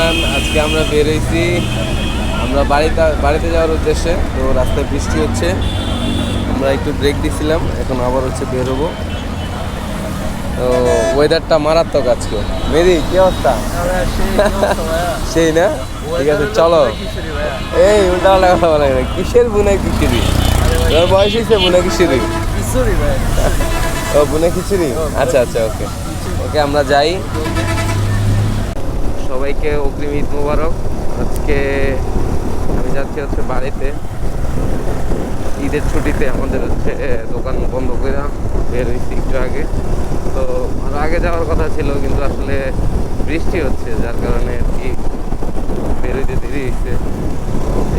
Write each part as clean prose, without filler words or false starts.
Everyone, আজকে আমরা বের হয়েছি আমরা বাড়িতে যাওয়ার উদ্দেশ্যে। তো রাস্তায় বৃষ্টি হচ্ছে, আমরা একটু ব্রেক দিছিলাম, এখন আবার হচ্ছে বের হবো। তো ওয়েদারটা মারাত্মক আজকে। মেরি, কি অবস্থা? সেই না, ঠিক আছে চলো। এই উল্টা কথা বলা যায়, কিসের বুনা খিচুড়ি? তোমার বয়স হয়েছে বুনা খিচুড়ি? ও বুনা খিচুড়ি, আচ্ছা আচ্ছা, ওকে ওকে, আমরা যাই। সবাইকে অগ্রিম ঈদ মোবারক। আজকে আমি যাচ্ছি হচ্ছে বাড়িতে। ঈদের ছুটিতে আমাদের হচ্ছে দোকান বন্ধ করে বের হয়েছি একটু আগে। তো আরও আগে যাওয়ার কথা ছিল, কিন্তু আসলে বৃষ্টি হচ্ছে, যার কারণে আর কি বের হইতে দেরি হয়েছে।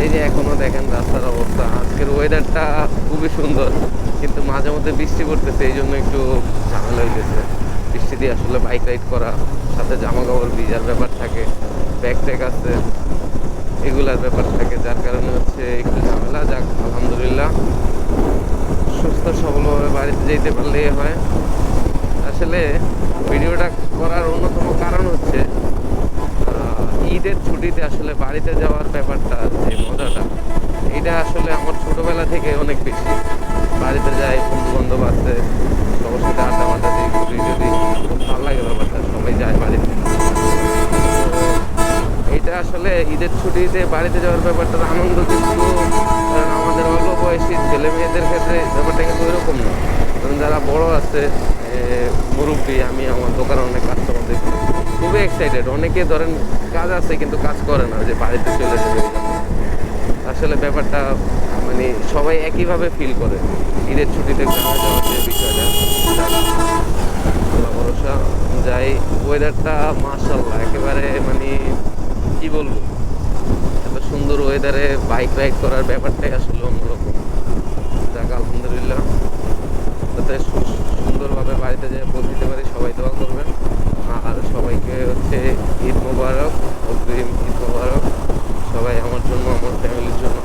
এই যে এখনও দেখেন রাস্তার অবস্থা। আজকের ওয়েদারটা খুবই সুন্দর, কিন্তু মাঝে মধ্যে বৃষ্টি পড়তেছে, এই জন্য একটু ঝামেলা হইতেছে। বৃষ্টি দিয়ে আসলে বাইক রাইড করা, সাথে জামা কাপড় ভিজার ব্যাপার থাকে, ব্যাগ ট্যাগ আছে, এগুলার ব্যাপার থাকে, যার কারণে হচ্ছে একটু ঝামেলা। যাক, আলহামদুলিল্লাহ সুস্থ সবলভাবে বাড়িতে যেতে পারলেই হয়। আসলে ভিডিওটা করার অন্যতম কারণ হচ্ছে ঈদের ছুটিতে আসলে বাড়িতে যাওয়ার ব্যাপারটা, যে মজাটা, এটা আসলে আমার ছোটোবেলা থেকে অনেক বেশি। বাড়িতে যাই, বন্ধু বান্ধব আছে, সবার সাথে আড্ডা মাড্ডা দিই, ঘুরি যদি, খুব ভালো লাগে ব্যাপারটা। সবাই যায় বাড়িতে। এটা আসলে ঈদের ছুটিতে বাড়িতে যাওয়ার ব্যাপারটার আনন্দ কিন্তু আমাদের অল্প বয়সী ছেলে মেয়েদের ক্ষেত্রে ব্যাপারটা কিন্তু ওইরকম না। কারণ যারা বড় আছে, মুরব্বী, আমি আমার দোকানে অনেক কাস্টমার দেখি, খুবই এক্সাইটেড। অনেকে ধরেন কাজ আছে কিন্তু কাজ করে না, যে বাড়িতে চলে যাবে। আসলে ব্যাপারটা মানে সবাই একইভাবে ফিল করে ঈদের ছুটিতে গ্রামে যাওয়ার যে বিষয়টা। আল্লাহ ভরসা যাই। ওয়েদারটা মাশাআল্লাহ একেবারে মানে কি বলবো, এত সুন্দর ওয়েদারে বাইক রাইড করার ব্যাপারটাই আসলে অন্যরকম। যাক, আলহামদুলিল্লাহ যাতে সুন্দরভাবে বাড়িতে যেয়ে পৌঁছতে পারি। সবাই দোয়া করবেন। আর সবাইকে হচ্ছে ঈদ মোবারক, অগ্রিম ঈদ মোবারক। সবাই আমার জন্য, আমার ফ্যামিলির জন্য